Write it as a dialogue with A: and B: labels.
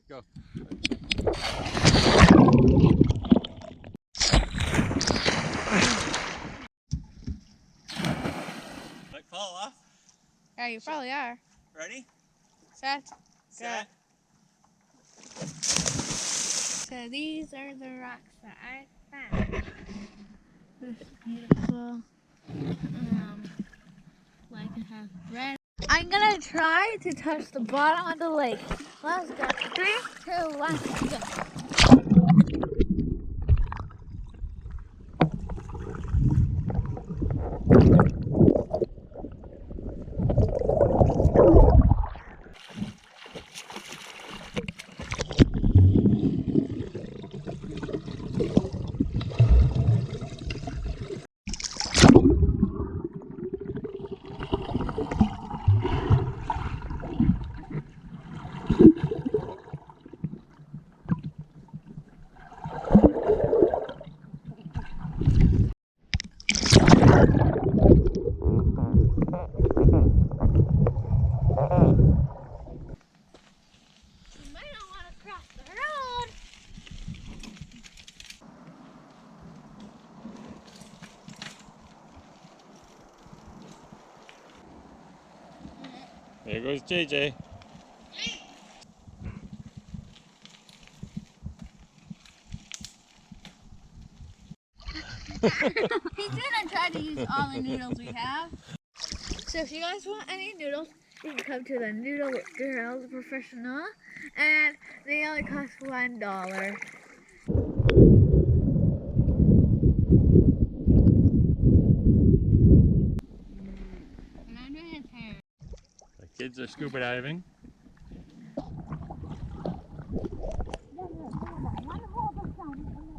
A: Go. Might fall off.
B: Yeah, you probably are.
A: Ready?
B: Set.
A: Set.
B: So these are the rocks that I found. This beautiful, like it has red. I'm gonna try to touch the bottom of the lake. Let's go. 3, 2, 1, go.
A: There goes JJ.
B: He didn't try to use all the noodles we have. So if you guys want any noodles, you can come to the Noodle Girls Professional, and they only cost $1. And I'm doing his hair.
A: The kids are scuba diving.